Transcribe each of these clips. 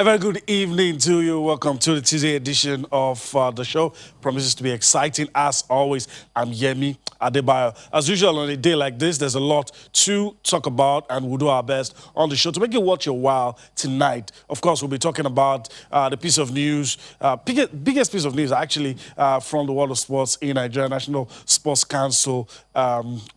A very good evening to you. Welcome to the Tuesday edition of the show. Promises to be exciting as always. I'm Yemi Adebayo. As usual, on a day like this, there's a lot to talk about, and we'll do our best on the show to make it worth your while tonight. Of course, we'll be talking about the piece of news, biggest piece of news actually from the world of sports in Nigeria. National Sports Council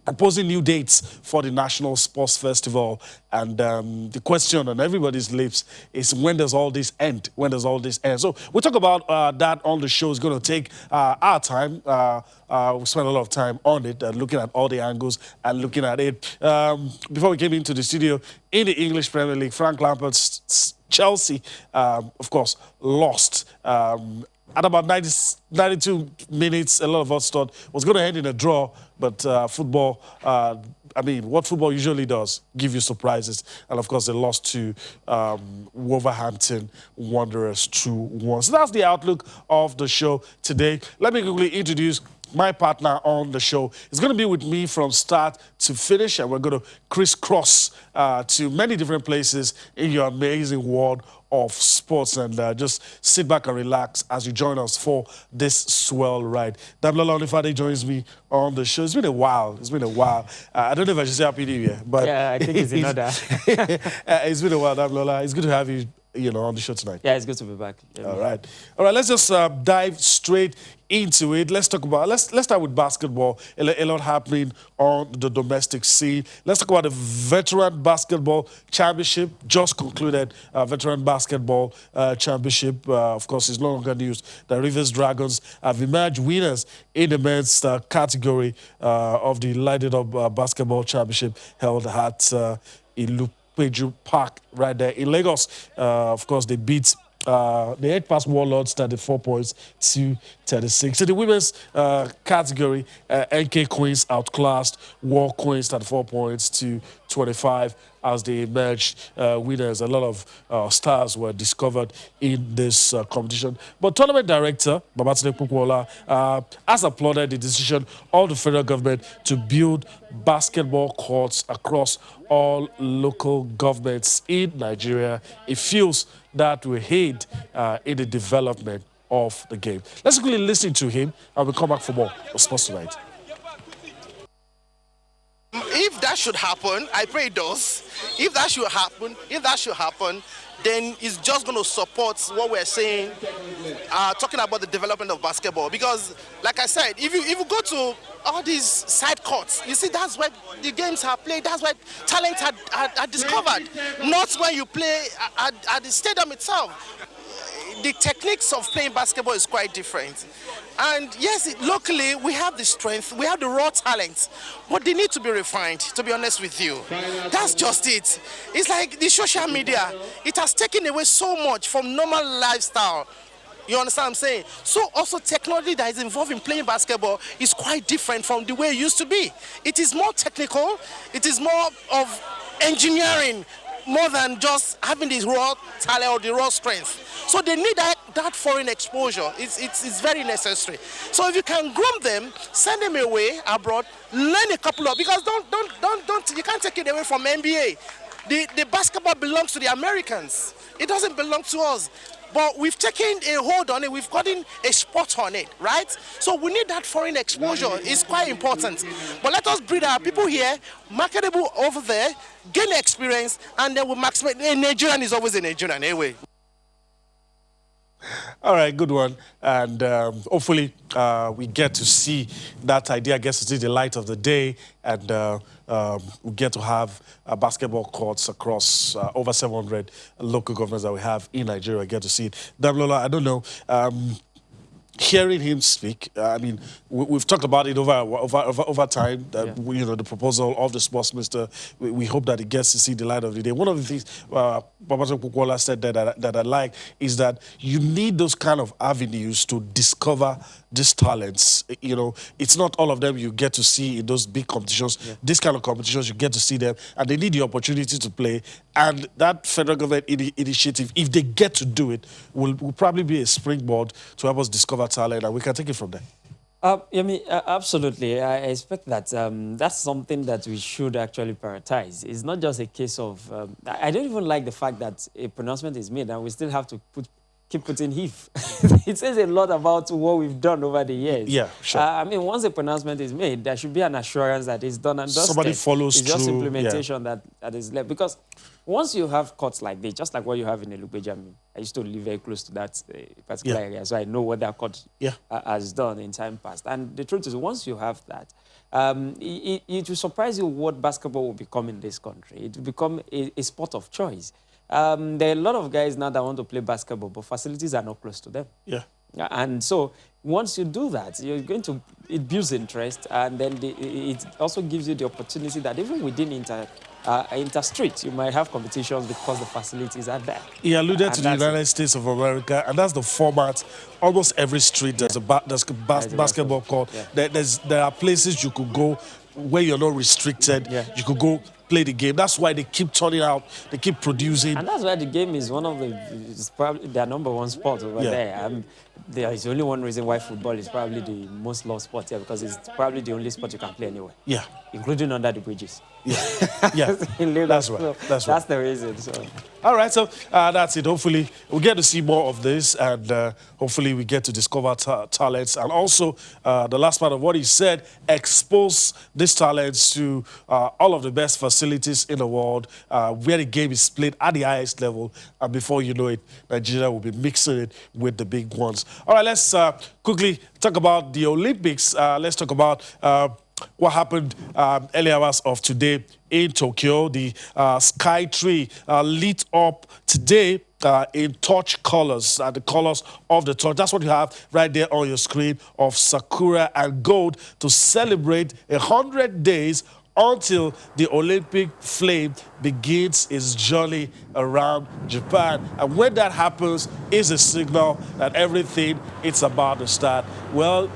proposing new dates for the National Sports Festival. And the question on everybody's lips is, when does all this end? When does all this end? So we'll talk about that on the show. It's going to take our time. We spent a lot of time on it, looking at all the angles and looking at it. Before we came into the studio, in the English Premier League, Frank Lampard's Chelsea, of course, lost. At about 92 minutes, a lot of us thought was going to end in a draw, but football, what football usually does, give you surprises. And of course, they lost to Wolverhampton Wanderers 2-1. So that's the outlook of the show today. Let me quickly introduce my partner on the show. Is going to be with me from start to finish, and we're going to crisscross to many different places in your amazing world of sports, and just sit back and relax as you join us for this swell ride. Damlola Onifade joins me on the show. It's been a while. I don't know if I should say Happy New Year, but yeah, I think it's another. It's been a while, Damlola. It's good to have you, on the show tonight. Yeah, it's good to be back. Yeah, all right. Let's just dive straight into it. Let's talk about. Let's start with basketball. A lot happening on the domestic scene. Let's talk about the Veteran Basketball Championship. Just concluded. Veteran Basketball Championship. Of course, it's no longer news. The Rivers Dragons have emerged winners in the men's category of the Lighted Up Basketball Championship held at Ilupeju Park right there in Lagos. Of course, they beat the head past Warlords 34 points to 36. So the women's category, NK Queens outclassed War Queens 34 points to 25 as they emerged winners. A lot of stars were discovered in this competition. But tournament director, Babatunde Popoola, has applauded the decision of the federal government to build basketball courts across all local governments in Nigeria. It feels that we aid in the development of the game. Let's quickly listen to him, and we'll come back for more of Sports Tonight. If that should happen, I pray it does. If that should happen, then it's just going to support what we're saying, talking about the development of basketball. Because, like I said, if you go to all these side courts, you see that's where the games are played, that's where talent are discovered. Not when you play at the stadium itself. The techniques of playing basketball is quite different. And yes, locally we have the strength, we have the raw talent, but they need to be refined, to be honest with you. That's just it. It's like the social media. It has taken away so much from normal lifestyle. You understand what I'm saying? So also technology that is involved in playing basketball is quite different from the way it used to be. It is more technical, it is more of engineering, more than just having this raw talent or the raw strength. So they need that foreign exposure. It's very necessary. So if you can groom them, send them away abroad, learn a couple of, because don't you can't take it away from NBA. The basketball belongs to the Americans. It doesn't belong to us. But we've taken a hold on it, we've gotten a spot on it, right? So we need that foreign exposure. It's quite important. But let us breed our people here, marketable over there, gain experience, and then we'll maximize. A Nigerian is always a Nigerian anyway. All right, good one. And hopefully we get to see that idea gets to see the light of the day, and we get to have basketball courts across over 700 local governments that we have in Nigeria. Get to see it. Damlola, I don't know. Hearing him speak, we've talked about it over time. The proposal of the sports minister. We hope that it gets to see the light of the day. One of the things Babatunde Popoola said that I like is that you need those kind of avenues to discover these talents. It's not all of them you get to see in those big competitions. Yeah. This kind of competitions, you get to see them, and they need the opportunity to play. And that federal government initiative, if they get to do it, will probably be a springboard to help us discover talent, and we can take it from there. Absolutely. I expect that that's something that we should actually prioritize. It's not just a case of. I don't even like the fact that a pronouncement is made and we still have to keep putting if. It says a lot about what we've done over the years. Yeah, sure. Once a pronouncement is made, there should be an assurance that it's done and dusted. Somebody follows It's just through, implementation that is left. Because once you have courts like this, just like what you have in Elugbeja, I used to live very close to that particular area, so I know what that court has done in time past. And the truth is, once you have that, it will surprise you what basketball will become in this country. It will become a sport of choice. There are a lot of guys now that want to play basketball, but facilities are not close to them. Yeah. And so once you do that, it builds interest, and then it also gives you the opportunity that even within inter-street, you might have competitions because the facilities are there. He alluded to the United States of America, and that's the format. Almost every street there's a basketball court. Yeah. There are places you could go where you're not restricted. Yeah. You could go play the game. That's why they keep turning out, they keep producing. And that's why the game is one of it's probably their number one sport over there. There is only one reason why football is probably the most loved sport here, because it's probably the only sport you can play anywhere. Yeah. Including under the bridges. Yeah. Yeah. That's right. That's the reason. So. All right, so that's it. Hopefully, we get to see more of this, and hopefully we get to discover talents. And also, the last part of what he said, expose these talents to all of the best facilities in the world, where the game is played at the highest level. And before you know it, Nigeria will be mixing it with the big ones. All right, let's quickly talk about the Olympics. Let's talk about what happened early hours of today in Tokyo. The Sky Tree lit up today in torch colors, the colors of the torch. That's what you have right there on your screen, of sakura and gold, to celebrate 100 days until the Olympic flame begins its journey around Japan. And when that happens, is a signal that everything it's about to start. Well,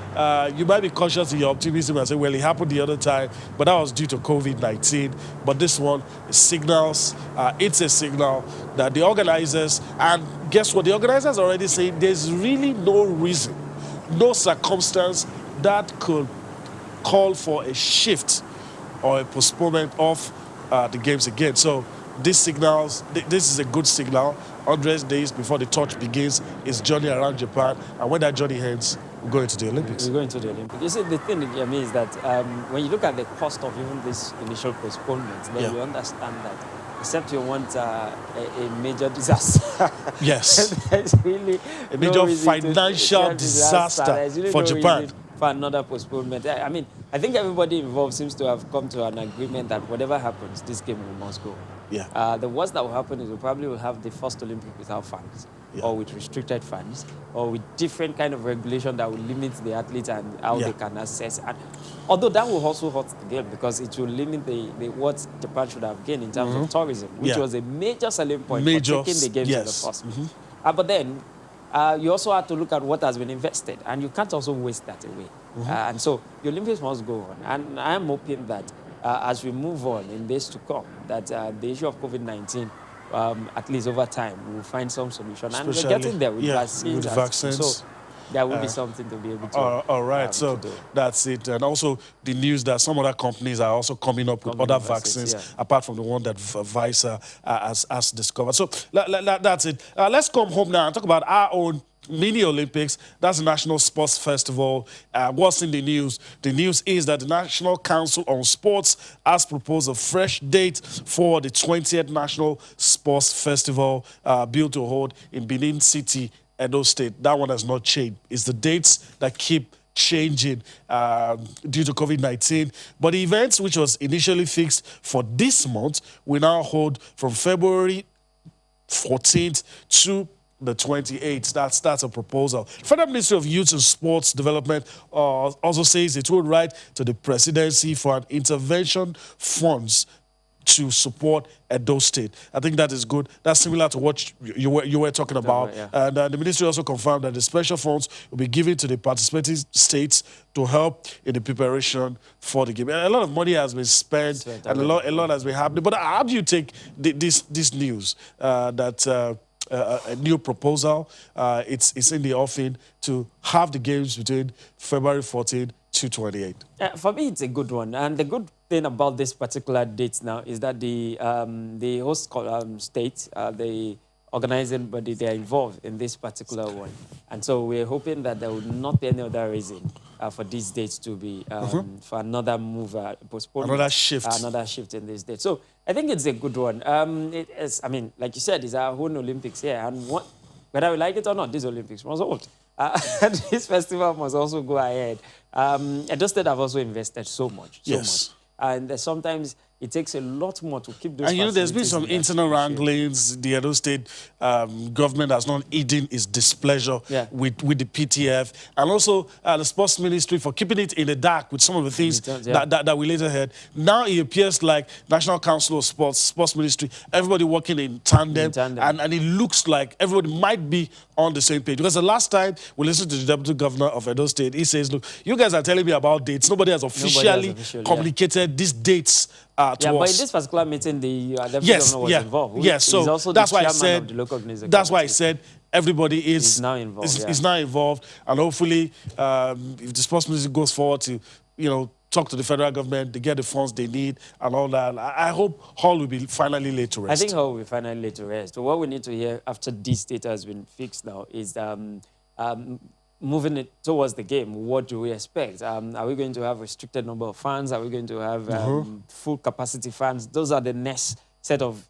you might be cautious in your optimism and say, well, it happened the other time, but that was due to COVID-19. But this one signals, it's a signal that the organizers, and guess what? The organizers are already saying there's really no reason, no circumstance that could call for a shift or a postponement of the games again. So this signals, this is a good signal. 100 days before the torch begins its journey around Japan, and when that journey ends, we go into the Olympics. We go into the Olympics. You see, the thing is that when you look at the cost of even this initial postponement, then you understand that except you want a major disaster. Yes. There's really a major financial disaster really for Japan. For another postponement. I mean, I think everybody involved seems to have come to an agreement that whatever happens, this game must go. Yeah. The worst that will happen is we probably will have the first Olympic without fans, or with restricted fans, or with different kind of regulation that will limit the athletes and how they can access. And although that will also hurt the game, because it will limit the what Japan should have gained in terms of tourism, which was a major selling point for taking the games in the first. But then you also have to look at what has been invested, and you can't also waste that away. And so the Olympics must go on. And I am hoping that as we move on in days to come, that the issue of COVID-19, at least over time, we will find some solution. Especially, and we're getting there with vaccines. With vaccines. So there will be something to be able to all right, so that's it. And also the news that some other companies are also coming up with other vaccines, apart from the one that Pfizer has discovered. So that's it. Let's come home now and talk about our own Mini Olympics. That's the National Sports Festival. What's in the news? The news is that the National Council on Sports has proposed a fresh date for the 20th National Sports Festival, built to hold in Benin City, Edo State. That one has not changed. It's the dates that keep changing due to COVID-19. But the event, which was initially fixed for this month, will now hold from February 14th to the 28th. That's a proposal. Federal Ministry of Youth and Sports Development also says it will write to the presidency for an intervention funds to support Edo State. I think that is good. That's similar to what you were talking about. And the ministry also confirmed that the special funds will be given to the participating states to help in the preparation for the game. And a lot of money has been spent, and a lot has been happening. But how do you take this news that a new proposal. It's in the offing to have the games between February 14 to 28. For me, it's a good one. And the good thing about this particular date now is that the host state, the organizing body, they are involved in this particular one. And so we're hoping that there will not be any other reason for these dates to be, for another move, postponement. Another shift In this date. So I think it's a good one. It is, I mean, like you said, it's our own Olympics here. And whether we like it or not, these Olympics must hold. This festival must also go ahead. Edo State have also invested so much. And sometimes it takes a lot more to keep those. And there's been some internal wranglings. The Edo State government has not hidden its displeasure with the PTF, and also the sports ministry for keeping it in the dark with some of the things that we later heard. Now it appears like National Council of Sports Ministry, everybody working in tandem. And it looks like everybody might be on the same page. Because the last time we listened to the Deputy Governor of Edo State, he says, look, you guys are telling me about dates. Nobody has officially communicated these dates to us. But in this particular meeting, the Deputy Governor was involved. Yes, so also that's why I said, that's why I said everybody is now involved. Is now involved. And hopefully, if the sports ministry goes forward to, talk to the federal government, they get the funds they need and all that. I hope Hall will be finally laid to rest. I think Hall will be finally laid to rest. So what we need to hear after this data has been fixed now is moving it towards the game. What do we expect? Are we going to have a restricted number of fans? Are we going to have full capacity fans? Those are the next set of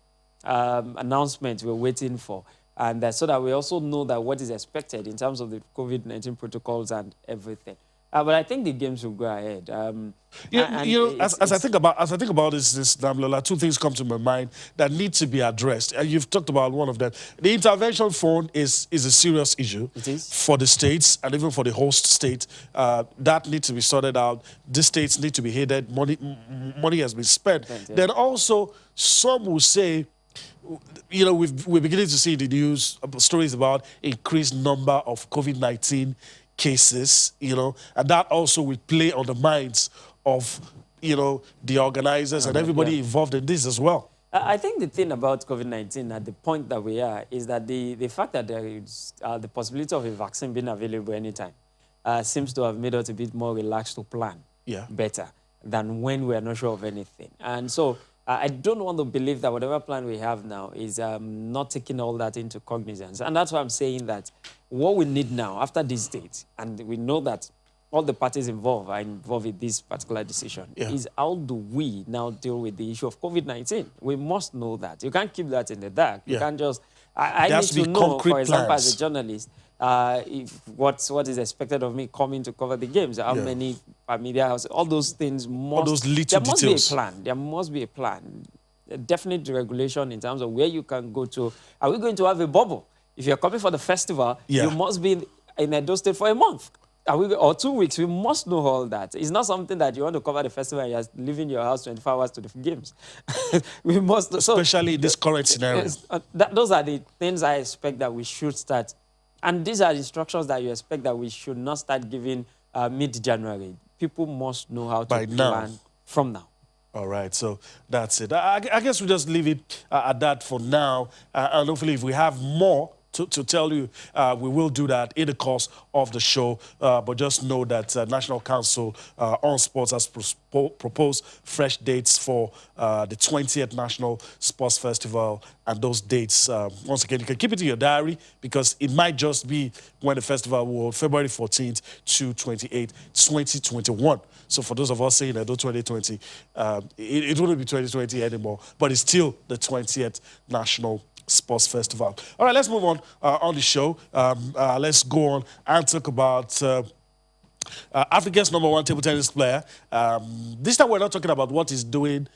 announcements we're waiting for. And so that we also know that what is expected in terms of the COVID-19 protocols and everything. But I think the games will go ahead. As I think about this Damilola, two things come to my mind that need to be addressed. And you've talked about one of them. The intervention fund is a serious issue for the states and even for the host state. That needs to be sorted out. The states need to be headed. Money has been spent. Then also, some will say, we're beginning to see in the news stories about increased number of COVID-19 cases, and that also will play on the minds of, the organizers and everybody involved in this as well. I think the thing about COVID-19 at the point that we are is that the fact that there is the possibility of a vaccine being available anytime seems to have made us a bit more relaxed to plan better than when we are not sure of anything. And so I don't want to believe that whatever plan we have now is not taking all that into cognizance. And that's why I'm saying that what we need now, after this date, and we know that all the parties involved are involved in this particular decision, is how do we now deal with the issue of COVID-19? We must know that. You can't keep that in the dark. You can't just... I need to know, for example, as a journalist, if what is expected of me coming to cover the games, how many media houses, all those things must... All those little details. There must be a plan. There must be a plan. A definite regulation in terms of where you can go to. Are we going to have a bubble? If you're coming for the festival, you must be in Edo State for a month. Or 2 weeks. We must know all that. It's not something that you want to cover the festival and you're leaving your house 24 hours to the games. We must... Especially in this current scenario. Those are the things I expect that we should start. And these are instructions that you expect that we should not start giving mid-January. People must know how to plan from now. All right, so that's it. I guess we just leave it at that for now. And hopefully if we have more to tell you, we will do that in the course of the show. But just know that National Council on Sports has proposed fresh dates for the 20th National Sports Festival. And those dates, once again, you can keep it in your diary because it might just be when the festival will hold, February 14th to 28th, 2021. So for those of us saying that 2020, it wouldn't be 2020 anymore, but it's still the 20th National Sports Festival. All right, let's move on the show. Let's go on and talk about Africa's #1 table tennis player. This time we're not talking about what he's doing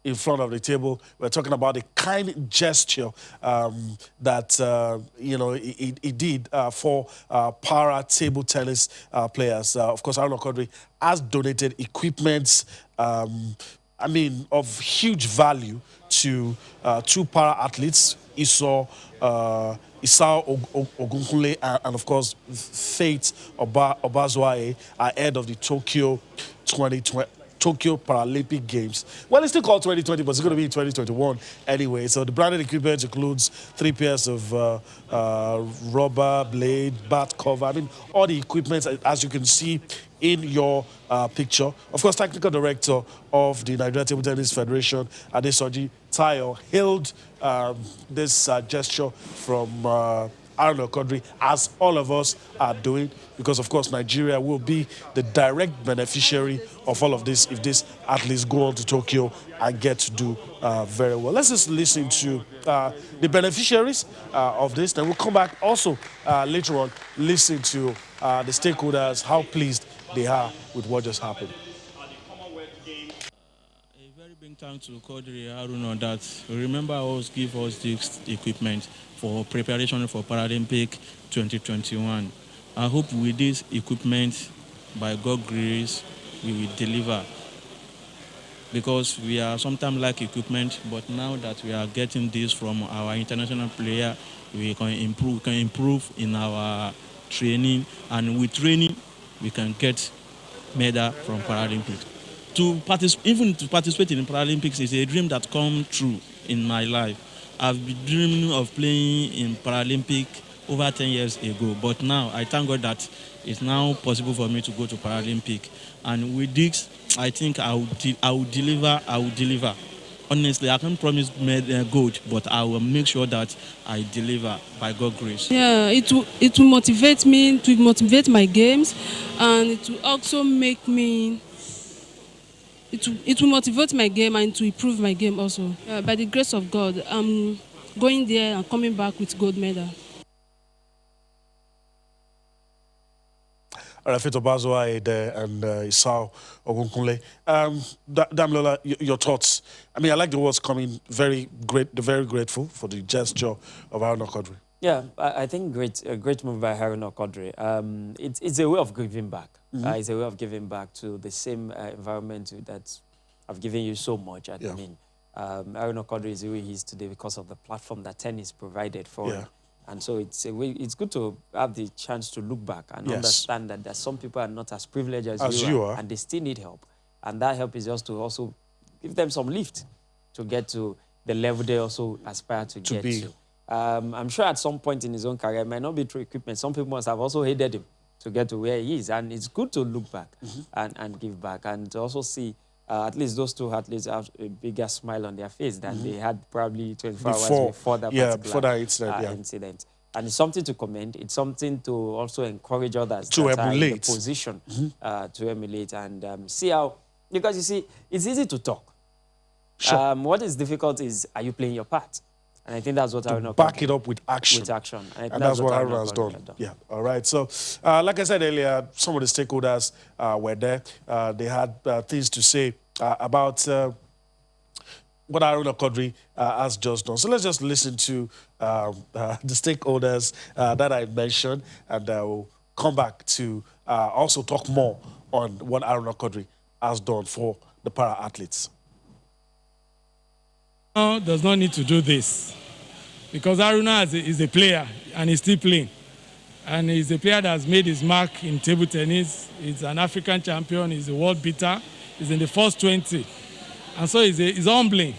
in front of the table. We're talking about the kind gesture that he did for para table tennis players. Of course, Aaron Okodri has donated equipment of huge value to two para athletes, Isao Ogunkunle and of course Faith Obazoaye, ahead of the Tokyo 2020 Tokyo Paralympic Games. Well, it's still called 2020, but it's going to be in 2021 anyway. So the branded equipment includes 3 pairs of rubber, blade, bat cover. I mean, all the equipment, as you can see in your picture. Of course, technical director of the Nigeria Table Tennis Federation, Adesoji Tayo, hailed this gesture from Aaron Okodri, as all of us are doing, because of course Nigeria will be the direct beneficiary of all of this if these athletes go on to Tokyo and get to do very well. Let's just listen to the beneficiaries of this, then we'll come back also later on, listen to the stakeholders, how pleased they are with what just happened. A very big thanks to Kodri Haruna that remember us, give us this equipment for preparation for Paralympic 2021. I hope with this equipment, by God's grace, we will deliver. Because we are sometimes like equipment, but now that we are getting this from our international player, we can improve in our training, and with training, we can get medal from Paralympics. Even to participate in the Paralympics is a dream that comes true in my life. I've been dreaming of playing in Paralympic over 10 years ago, but now I thank God that it's now possible for me to go to Paralympic. And with this, I think I will deliver. Honestly, I can't promise gold, but I will make sure that I deliver by God's grace. Yeah, it will motivate me, to motivate my games, and it will also make me. It will motivate my game and to improve my game also. By the grace of God, I'm going there and coming back with gold medal. Rafito Bazoa and Isao Ogunkunle. Damilola, your thoughts? I mean, I like the words coming. Very grateful for the gesture of Aaron Okodri. Yeah, I think a great move by Aaron Okodri. It's a way of giving back. It's a way of giving back to the same environment that I've given you so much. I mean, Aaron Okodri is the way he is today because of the platform that tennis provided for him. And so it's good to have the chance to look back and understand that some people are not as privileged as you are, and they still need help. And that help is just to also give them some lift to get to the level they also aspire to get to. I'm sure at some point in his own career, it might not be through equipment. Some people must have also hated him to get to where he is. And it's good to look back and give back, and to also see at least those two athletes have a bigger smile on their face than they had probably 24 hours before that incident. And it's something to commend. It's something to also encourage others to emulate. Are in the position to emulate and see how, because you see, it's easy to talk. Sure. What is difficult is, are you playing your part? And I think that's what Aaron back it up with action. With action. And that's what Aaron has done. Yeah, all right. So, like I said earlier, some of the stakeholders were there. They had things to say about what Aaron Okodri has just done. So let's just listen to the stakeholders that I mentioned, and we'll come back to also talk more on what Aaron Okodri has done for the para-athletes. Does not need to do this, because Aruna is a player and he's still playing, and he's a player that has made his mark in table tennis. He's an African champion, he's a world beater, he's in the first 20, and so he's humbling,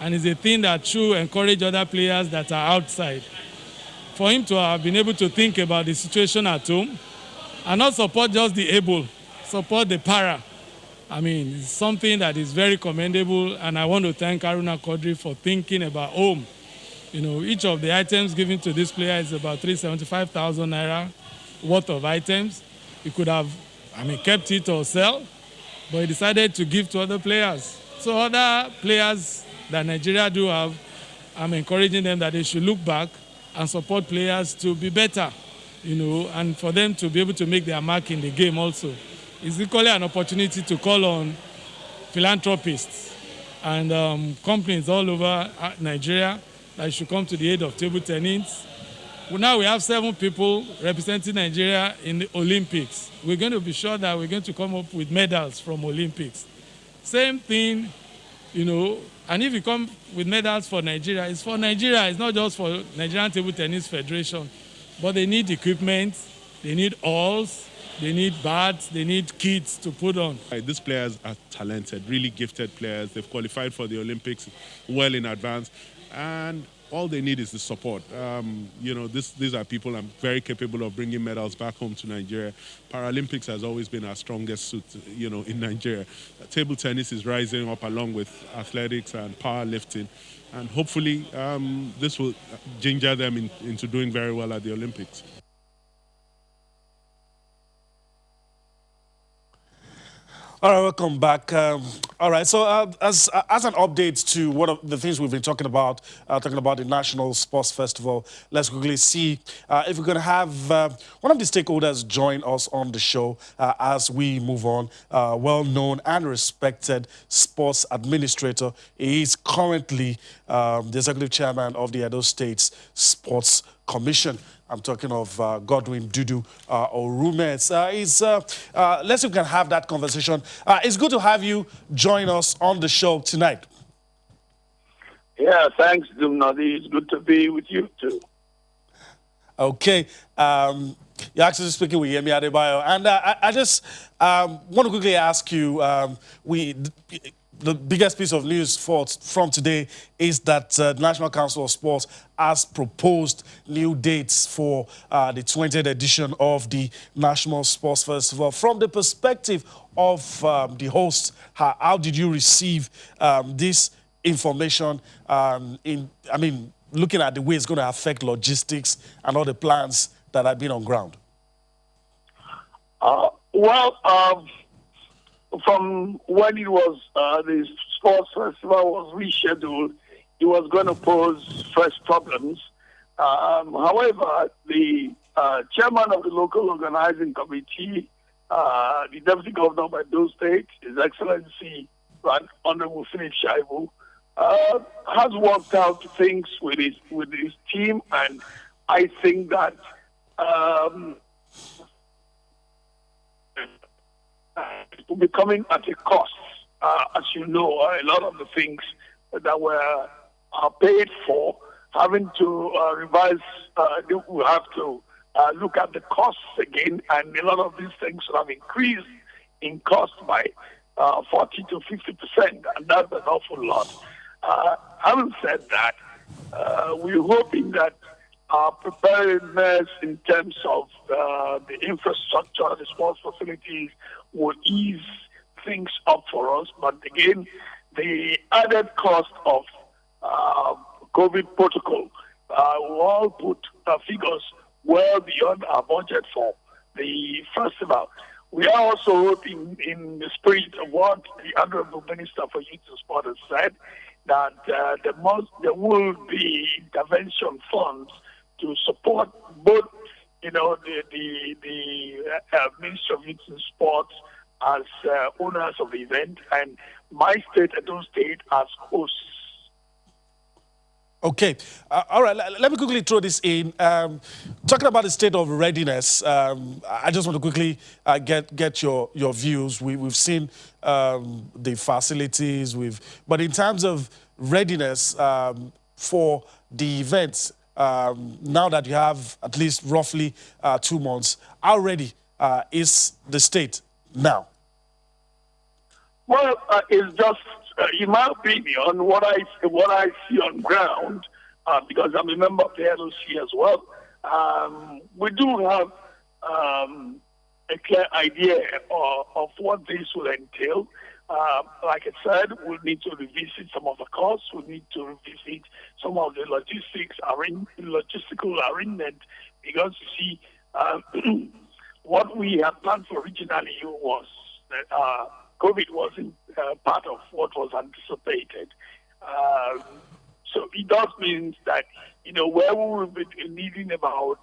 and it's a thing that should encourage other players that are outside, for him to have been able to think about the situation at home and not support just the able, support the para. I mean, it's something that is very commendable, and I want to thank Aaron Okodri for thinking about home. You know, each of the items given to this player is about 375,000 naira worth of items. He could have, kept it or sell, but he decided to give to other players. So other players that Nigeria do have, I'm encouraging them that they should look back and support players to be better, you know, and for them to be able to make their mark in the game also. It's equally an opportunity to call on philanthropists and companies all over Nigeria that should come to the aid of table tennis. Now we have 7 people representing Nigeria in the Olympics. We're going to be sure that we're going to come up with medals from Olympics. Same thing, you know, and if you come with medals for Nigeria, it's for Nigeria. It's not just for Nigerian Table Tennis Federation, but they need equipment, they need halls, They need bats, they need kits to put on. These players are talented, really gifted players. They've qualified for the Olympics well in advance, and all they need is the support. These are people very capable of bringing medals back home to Nigeria. Paralympics has always been our strongest suit, in Nigeria. Table tennis is rising up along with athletics and powerlifting, and hopefully this will ginger them into doing very well at the Olympics. All right, welcome back. All right, so as an update to one of the things we've been talking about the National Sports Festival, let's quickly see if we're going to have one of the stakeholders join us on the show as we move on. Well-known and respected sports administrator. He is currently the executive chairman of the Edo State's Sports Commission. I'm talking of Godwin Dudu Orume. Let's see if we can have that conversation. It's good to have you join us on the show tonight. Yeah, thanks, Dumnadi. It's good to be with you too. Okay. You're actually speaking with Yemi Adebayo. And I just want to quickly ask you, the biggest piece of news from today is that the National Council of Sports has proposed new dates for the 20th edition of the National Sports Festival. From the perspective of the host, how did you receive this information? Looking at the way it's going to affect logistics and all the plans that have been on ground. From when it was the sports festival was rescheduled, it was going to pose fresh problems. However, the chairman of the local organizing committee, the deputy governor of Edo State, His Excellency Right Honorable Philip Shaibu, has worked out things with his team, and I think that it will be coming at a cost. As you know, a lot of the things that were paid for, having to revise, we have to look at the costs again, and a lot of these things have increased in cost by 40 to 50%, and that's an awful lot. Having said that, we're hoping that our preparedness in terms of the infrastructure, the sports facilities, will ease things up for us. But again, the added cost of COVID protocol will all put figures well beyond our budget for the festival. We are also hoping, in the spirit of what the Honorable Minister for Youth and Sport has said, that there will be intervention funds to support both, the Ministry of Youth and Sports as owners of the event, and my state, Edo State, as hosts. Okay. All right. Let me quickly throw this in. Talking about the state of readiness, I just want to quickly get your views. We've seen the facilities, but in terms of readiness for the events, now that you have at least roughly 2 months, how ready is the state now? Well, it's just, in my opinion, what I see on ground, because I'm a member of the LOC as well. We do have a clear idea of what this will entail. Like I said, we'll need to revisit some of the costs. We'll need to revisit some of the logistical arrangement, because you see, what we had planned for originally was that COVID wasn't part of what was anticipated. So it does mean that, where we will be needing about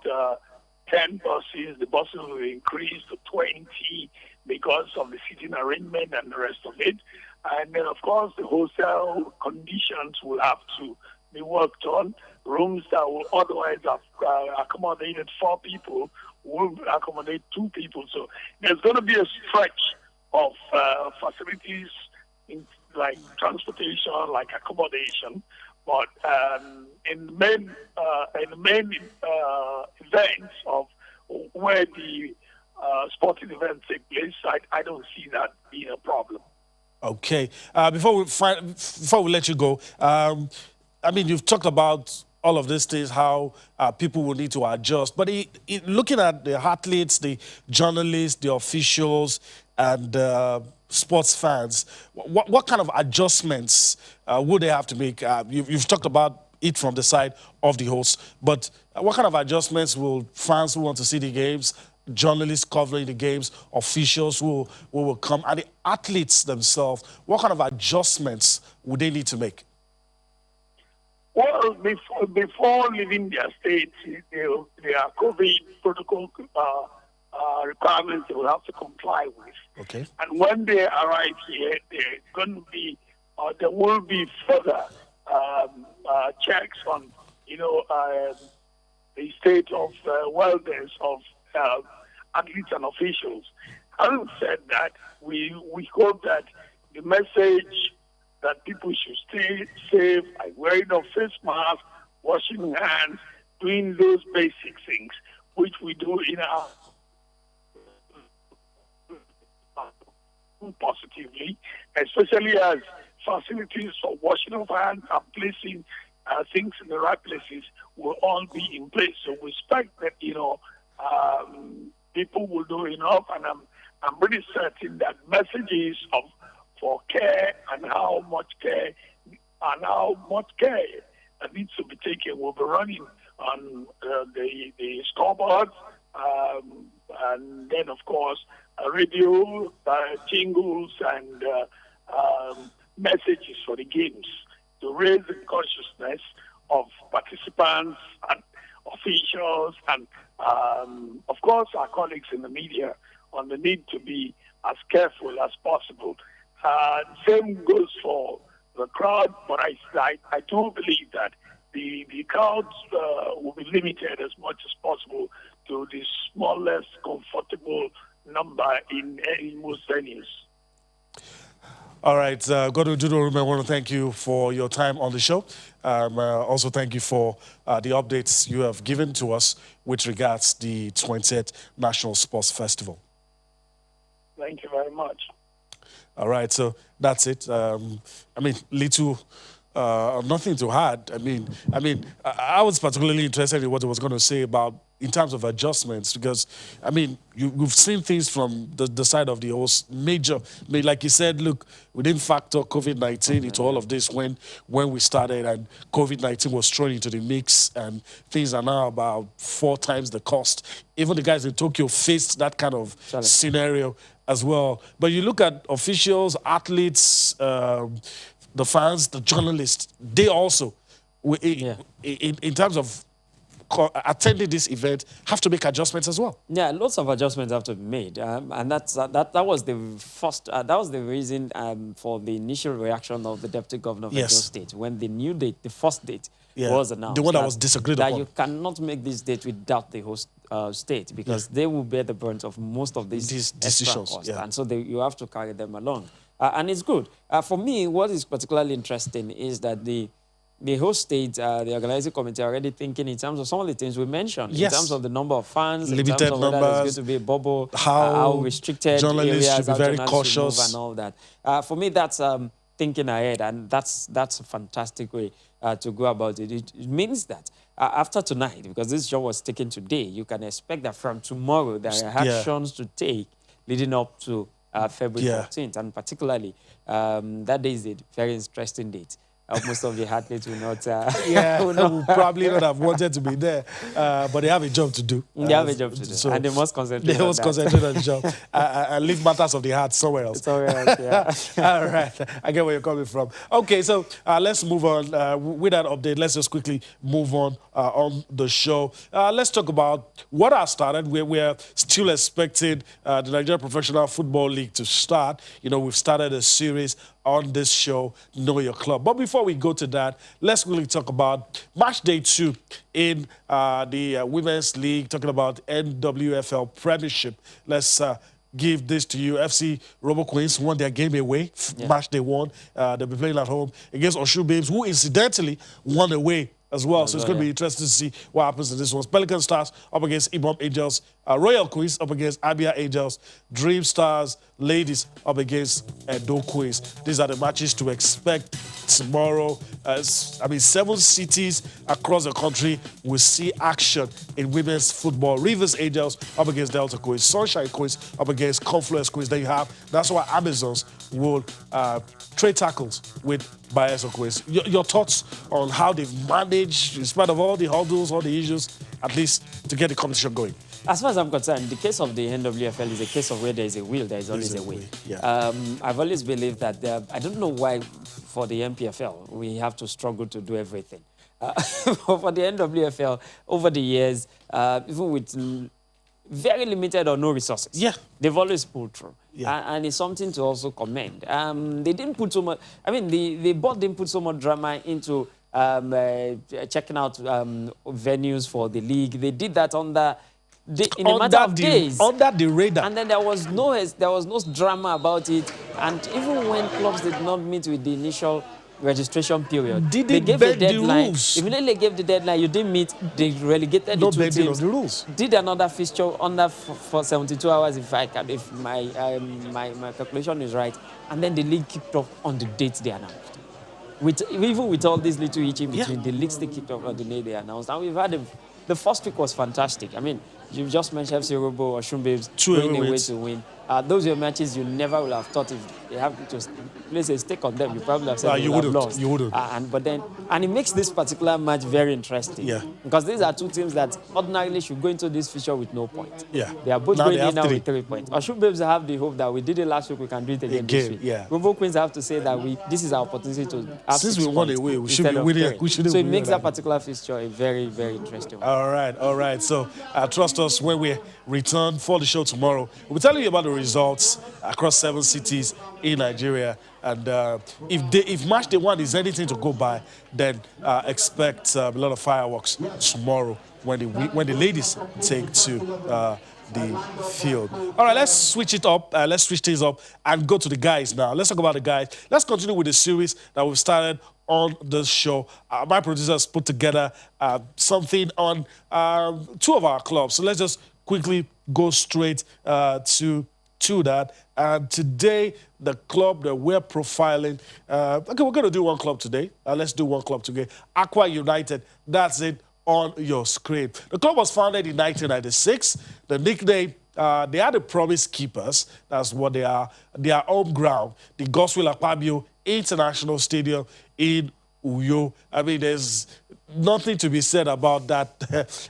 10 buses, the buses will increase to 20 because of the seating arrangement and the rest of it. And then, of course, the hotel conditions will have to be worked on. Rooms that will otherwise have accommodated 4 people will accommodate 2 people. So there's going to be a stretch of facilities like transportation, like accommodation. But in the main events of where the sporting events take place, I don't see that being a problem. Okay. Before we let you go, I mean, you've talked about all of these things, how people will need to adjust. But looking at the athletes, the journalists, the officials, and sports fans, what kind of adjustments would they have to make? You've talked about it from the side of the host, but what kind of adjustments will fans who want to see the games, journalists covering the games, officials who will come, and the athletes themselves, what kind of adjustments would they need to make? Well, before leaving their states, their COVID protocol requirements they will have to comply with. Okay. And when they arrive here, there will be further checks on, the state of wellness of athletes and officials. Having said that, we hope that the message that people should stay safe, like wearing a face mask, washing hands, doing those basic things, which we do in our positively, especially as facilities for washing of hands and placing things in the right places will all be in place. So we expect that, people will do enough, and I'm pretty certain that messages for care and how much care that needs to be taken will be running on the scoreboards, and then of course radio jingles and messages for the games to raise the consciousness of participants and officials and of course our colleagues in the media on the need to be as careful as possible. Same goes for the crowd, but I do believe that the crowds will be limited as much as possible to the smallest comfortable number in most venues. All right, Godwin Dudorume, I want to thank you for your time on the show. Also, thank you for the updates you have given to us with regards the 20th National Sports Festival. Thank you very much. All right, so that's it. I mean, nothing to add. I was particularly interested in what I was going to say about in terms of adjustments, because, I mean, we've seen things from the side of the host, major, like you said, look, we didn't factor COVID-19 into all of this when we started, and COVID-19 was thrown into the mix, and things are now about 4 times the cost. Even the guys in Tokyo faced that kind of scenario as well. But you look at officials, athletes, the fans, the journalists, they also, in terms of attending this event, have to make adjustments as well. Yeah, lots of adjustments have to be made, and that was the first. That was the reason for the initial reaction of the Deputy Governor of Edo State when the new date, the first date, was announced. The one that was disagreed upon. That you cannot make this date without the host state, because they will bear the brunt of most of these decisions, costs, and so you have to carry them along. And it's good. For me, what is particularly interesting is that the host state, the organizing committee, are already thinking in terms of some of the things we mentioned, in terms of the number of fans, limited in terms of whether there's going to be a bubble, how restricted journalists areas, should be very cautious, move and all that. For me, that's thinking ahead, and that's a fantastic way to go about it. It means that after tonight, because this show was taken today, you can expect that from tomorrow there are actions to take leading up to February 14th, and particularly that day is a very interesting date. Most of the athletes will not. Will probably not have wanted to be there, but they have a job to do. They have a job to do, so and they must concentrate. They must concentrate on the job and leave matters of the heart somewhere else. All right, I get where you're coming from. Okay, so let's move on with that update. Let's just quickly move on the show. Let's talk about what has started. We're still expecting the Nigeria Professional Football League to start. You know, we've started a series on this show, Know Your Club. But before we go to that, let's really talk about match day 2 in the Women's League, talking about NWFL Premiership. Let's give this to you. FC Robo Queens won their game away, match day 1. They'll be playing at home against Oshu Babes, who incidentally won away as well. So it's going to be interesting to see what happens in this one. Pelican Stars up against Ibom Angels. Royal Queens up against Abia Angels. Dream Stars Ladies up against Edo Queens. These are the matches to expect tomorrow. 7 cities across the country will see action in women's football. Rivers Angels up against Delta Queens. Sunshine Queens up against Confluence Queens. There you have. That's why Amazons will trade tackles with Bayelsa Queens. Your thoughts on how they've managed, in spite of all the hurdles, all the issues, at least to get the competition going? As far as I'm concerned, the case of the NWFL is a case of where there is a will, there is always a way. Yeah. I've always believed that I don't know why for the MPFL we have to struggle to do everything. For the NWFL, over the years, even with very limited or no resources, they've always pulled through. Yeah. And it's something to also commend. They didn't put so much, the board didn't put so much drama into checking out venues for the league. They did that in a matter of days. Under the radar. And then there was no drama about it. And even when clubs did not meet with the initial registration period, they gave a deadline. Immediately they gave the deadline, you didn't meet, they relegated the 2 teams. The rules. Did another fixture for 72 hours if my calculation is right. And then the league kicked off on the date they announced. Even with all these little hitch in between, the league still kicked off on the day they announced. And we've had the first week was fantastic. You just mentioned FC Robo or Osun Babes going away to win. Those were matches you never would have thought if they have to place a stake on them. You probably have said you would have lost. You wouldn't. And it makes this particular match very interesting. Yeah. Because these are 2 teams that ordinarily should go into this feature with no point. Yeah. They are both going in now with 3 points. Osun Babes have the hope that we did it last week, we can do it again this week. Yeah. Robo Queens have to say that this is our opportunity to have Since we won away, we should be winning. So it makes that particular fixture a very, very interesting one. All right. So trust us when we return for the show tomorrow. We'll tell you about the results across 7 cities in Nigeria. And if match day 1 is anything to go by, then expect a lot of fireworks tomorrow when the ladies take to the field. All right, let's switch it up. Let's switch things up and go to the guys now. Let's talk about the guys. Let's continue with the series that we've started on this show. My producers put together something on 2 of our clubs. So let's just quickly go straight to that. And today, the club that we're profiling, okay, we're going to do one club today. Let's do one club today. Aqua United, that's it on your screen. The club was founded in 1996. The nickname, they are the Promise Keepers. That's what they are. Their home ground, the Godswill Akpabio International Stadium in Uyo. There's nothing to be said about that.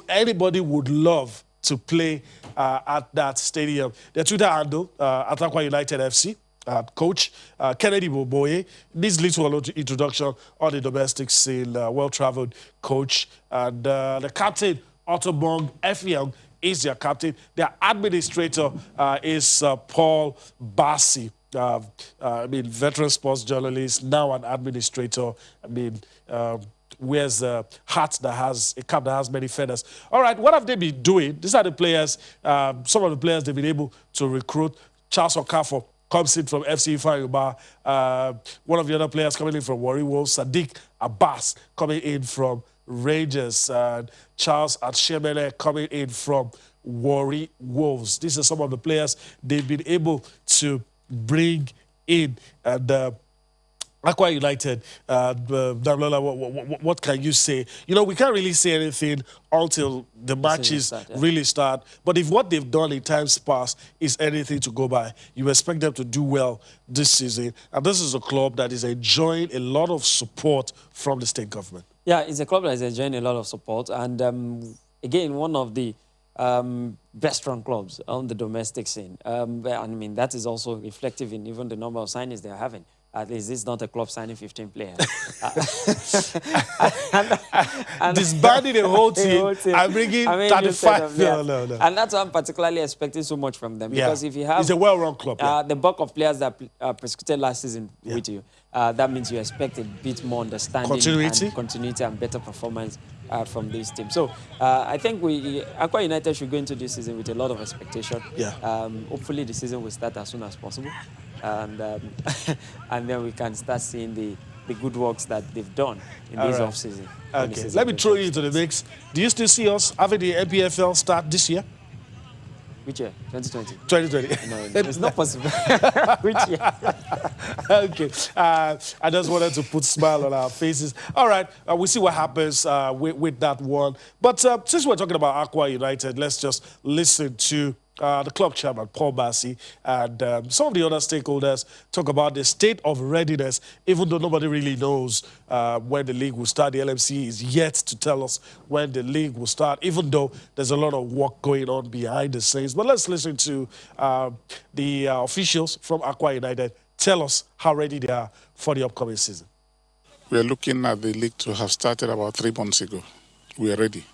Anybody would love to play at that stadium. Their Twitter handle, at Aqua United FC, coach Kennedy Boboye. This little introduction on the domestic scene, well-traveled coach. And the captain, Otto Bong Effiong, is their captain. Their administrator is Paul Bassi. Veteran sports journalist, now an administrator. Wears a cap that has many feathers. All right, what have they been doing? These are the players, some of the players they've been able to recruit. Charles Okafor comes in from FC Ifeanyi. One of the other players coming in from Warri Wolves, Sadiq Abbas coming in from Rangers. Charles Atshemele coming in from Warri Wolves. These are some of the players they've been able to bring in. And Aqua United, what can you say? We can't really say anything until the matches really start. But if what they've done in times past is anything to go by, you expect them to do well this season. And this is a club that is enjoying a lot of support from the state government. Yeah, it's a club that is enjoying a lot of support. And again, one of the best-run clubs on the domestic scene. That is also reflective in even the number of signings they're having. At least it's not a club signing 15 players. Disbanding the whole team and bringing 35. No. And that's why I'm particularly expecting so much from them. Because if you have... It's a well-run club. The bulk of players that prosecuted last season with you, that means you expect a bit more understanding, continuity and better performance from this team. So I think Aqua United should go into this season with a lot of expectation. Hopefully the season will start as soon as possible. And then we can start seeing the good works that they've done in All this right. off-season. Okay, let me throw you into the mix. Do you still see us having the NPFL start this year? Which year? 2020? 2020. No, it's not possible. Which year? Okay, I just wanted to put a smile on our faces. All right, we'll see what happens with that one. But since we're talking about Aqua United, let's just listen to the club chairman, Paul Bassi, and some of the other stakeholders talk about the state of readiness, even though nobody really knows when the league will start. The LMC is yet to tell us when the league will start, even though there's a lot of work going on behind the scenes. But let's listen to the officials from Aqua United tell us how ready they are for the upcoming season. We are looking at the league to have started about 3 months ago. We are ready.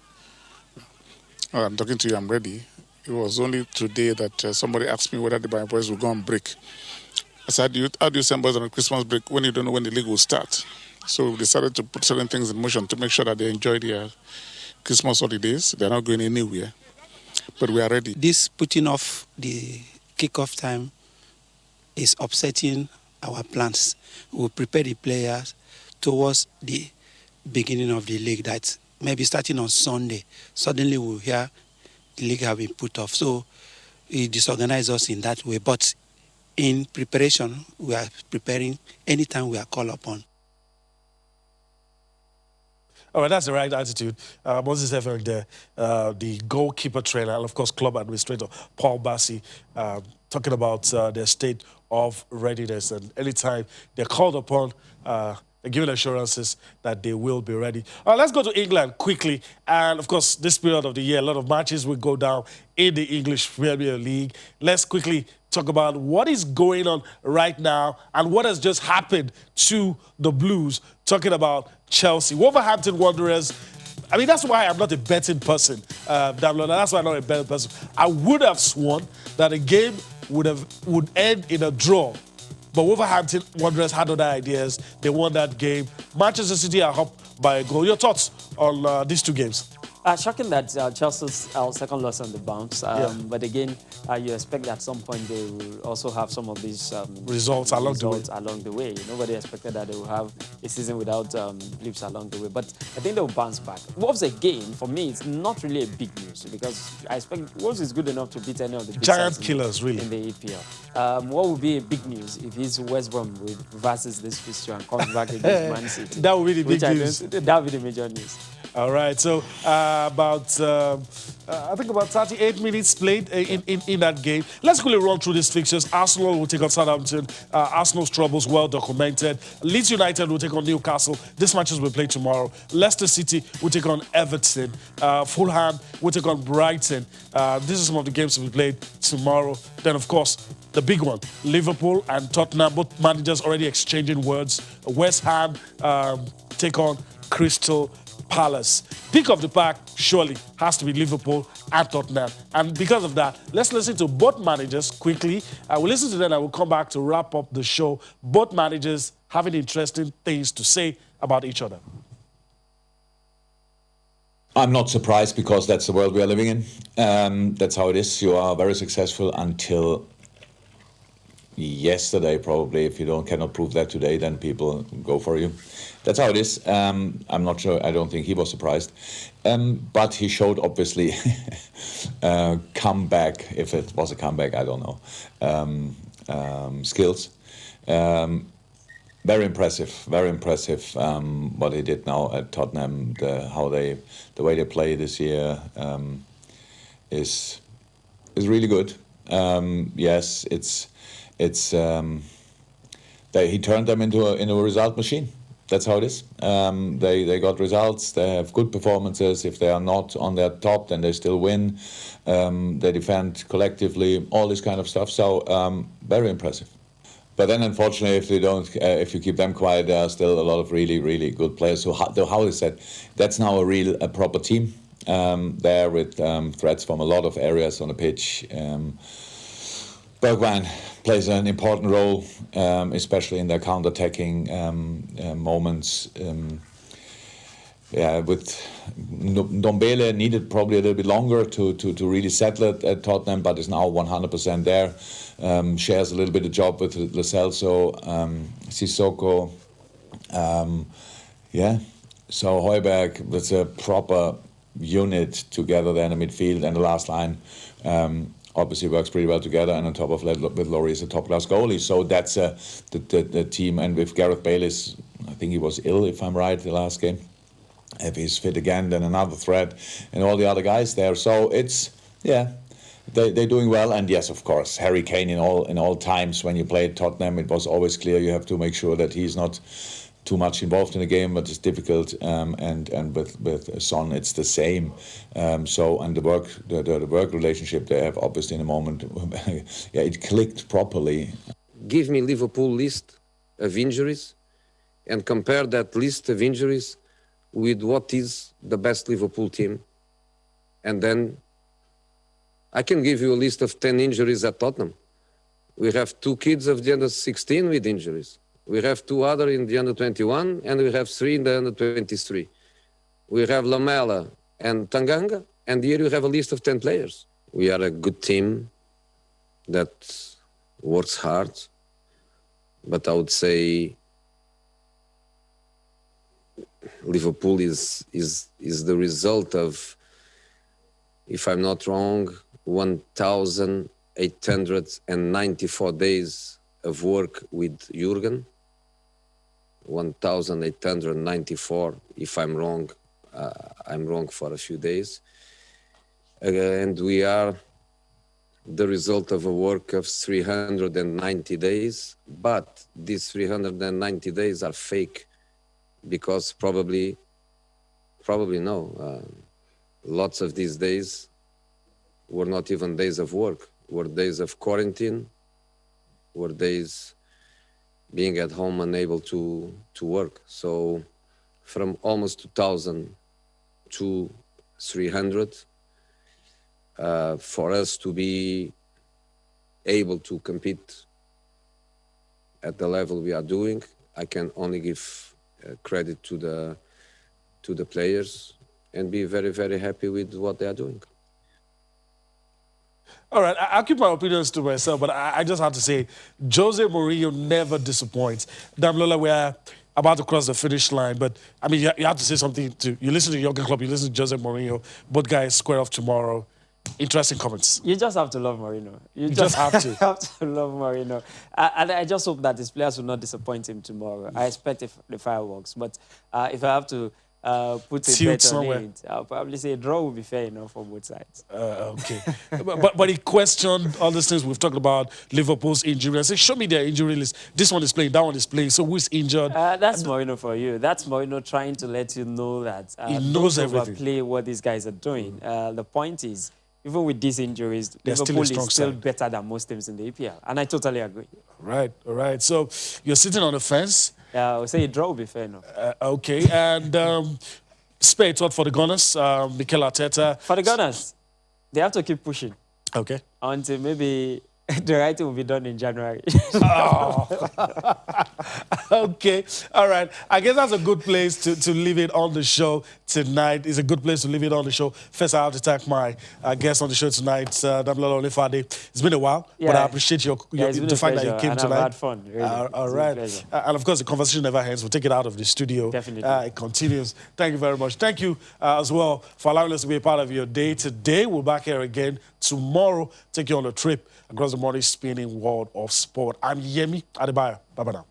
I'm talking to you, I'm ready. It was only today that somebody asked me whether my boys will go on break. I said, how do you send boys on a Christmas break when you don't know when the league will start? So we decided to put certain things in motion to make sure that they enjoy their Christmas holidays. They're not going anywhere, but we are ready. This putting off the kickoff time is upsetting our plans. We'll prepare the players towards the beginning of the league, that maybe starting on Sunday, suddenly we'll hear the league have been put off. So it disorganizes us in that way. But in preparation, we are preparing anytime we are called upon. All right, that's the right attitude. Moses Everett there, the goalkeeper trainer, and of course, club administrator Paul Bassi, talking about their state of readiness. And anytime they're called upon, they're giving assurances that they will be ready. Let's go to England quickly. And of course, this period of the year, a lot of matches will go down in the English Premier League. Let's quickly talk about what is going on right now and what has just happened to the Blues. Talking about Chelsea. Wolverhampton Wanderers. I mean, that's why I'm not a betting person, Damlon. That's why I'm not a betting person. I would have sworn that a game would end in a draw. But Wolverhampton Wanderers had other ideas. They won that game. Manchester City are up by a goal. Your thoughts on these two games? Shocking that Chelsea's second loss on the bounce. But again, you expect that at some point they will also have some of these results along the way. Nobody expected that they will have a season without blips along the way. But I think they will bounce back. Wolves again, for me, it's not really a big news because I expect Wolves is good enough to beat any of the big giant sides killers, really, in the EPL. What would be a big news if he's West Brom reverses this fixture and comes back against Man City? That would be the big news. That would be the major news. All right, so I think about 38 minutes played in that game. Let's quickly run through these fixtures. Arsenal will take on Southampton. Arsenal's troubles well documented. Leeds United will take on Newcastle. These matches will play tomorrow. Leicester City will take on Everton. Fulham will take on Brighton. This is some of the games to be played tomorrow. Then, of course, the big one, Liverpool and Tottenham, both managers already exchanging words. West Ham take on Crystal Palace. Pick of the pack surely has to be Liverpool and Tottenham. And because of that, let's listen to both managers quickly. I will listen to them and I will come back to wrap up the show. Both managers having interesting things to say about each other. I'm not surprised because that's the world we are living in. That's how it is. You are very successful until yesterday, probably. If you cannot prove that today, then people go for you. That's how it is. I'm not sure. I don't think he was surprised. But he showed, obviously, comeback. If it was a comeback, I don't know. Skills. Very impressive. Very impressive what he did now at Tottenham. The way they play this year is really good. Yes, he turned them into a result machine. That's how it is. They got results. They have good performances. If they are not on their top, then they still win. They defend collectively. All this kind of stuff. So very impressive. But then, unfortunately, if you keep them quiet, there are still a lot of really, really good players. So how is that? That's now a proper team there with threats from a lot of areas on the pitch. Bergwijn plays an important role, especially in their counter-attacking moments. With Ndombele needed probably a little bit longer to really settle it at Tottenham, but is now 100% there. Shares a little bit of job with Lo Celso, Sissoko, Yeah, so Højbjerg, that's a proper unit together there in the midfield, and the last line obviously works pretty well together, and on top of that, with Laurie is a top-class goalie, so that's the team. And with Gareth Bayliss, I think he was ill, if I'm right, the last game. If he's fit again, then another threat, and all the other guys there. So it's, yeah, they're doing well. And yes, of course, Harry Kane in all times when you play at Tottenham, it was always clear you have to make sure that he's not too much involved in the game, but it's difficult. And with Son, it's the same. So and the work relationship they have, obviously in a moment, yeah, it clicked properly. Give me Liverpool list of injuries, and compare that list of injuries with what is the best Liverpool team, and then I can give you a list of 10 injuries at Tottenham. We have 2 kids of the under 16 with injuries. We have 2 other in the under 21, and we have 3 in the under 23. We have Lamela and Tanganga, and here you have a list of 10 players. We are a good team that works hard, but I would say Liverpool is the result of, if I'm not wrong, 1,894 days of work with Jurgen. 1,894. If I'm wrong for a few days. And we are the result of a work of 390 days, but these 390 days are fake, because probably no. Lots of these days were not even days of work, were days of quarantine, were days being at home unable to work. So from almost 2,000 to 300, for us to be able to compete at the level we are doing, I can only give credit to the players and be very, very happy with what they are doing. All right, I'll keep my opinions to myself, but I just have to say, Jose Mourinho never disappoints. Damilola, we're about to cross the finish line, but I mean, you have to say something to, you listen to Jurgen Klopp, you listen to Jose Mourinho, both guys square off tomorrow. Interesting comments. You just have to love Mourinho. You just have to. have to love Mourinho. And I just hope that his players will not disappoint him tomorrow. I expect the fireworks, but if I have to put a bet on it, I'll probably say a draw will be fair enough for both sides. Okay. but he questioned all these things we've talked about, Liverpool's injury. I said, show me their injury list. This one is playing, that one is playing. So who's injured? That's Mourinho for you. That's Mourinho trying to let you know that he knows everything. Overplay what these guys are doing. The point is, even with these injuries, they're Liverpool is still better than most teams in the EPL. And I totally agree. Right, all right. So you're sitting on the fence. Yeah, I would say a draw will be fair enough. Okay, and Spade, what for the Gunners? Mikel Arteta. For the Gunners, they have to keep pushing. Okay. Until maybe the writing will be done in January. Oh. Okay, all right. I guess that's a good place to leave it on the show tonight. It's a good place to leave it on the show. First, I have to thank my guest on the show tonight, Damilola Olufade. It's been a while, but I appreciate the fact that you came tonight. I've had fun. Really. All right. And of course, the conversation never ends. We'll take it out of the studio. Definitely. It continues. Thank you very much. Thank you as well for allowing us to be a part of your day today. We're back here again tomorrow. Take you on a trip across the money spinning world of sport. I'm Yemi Adebayo. Bye-bye now.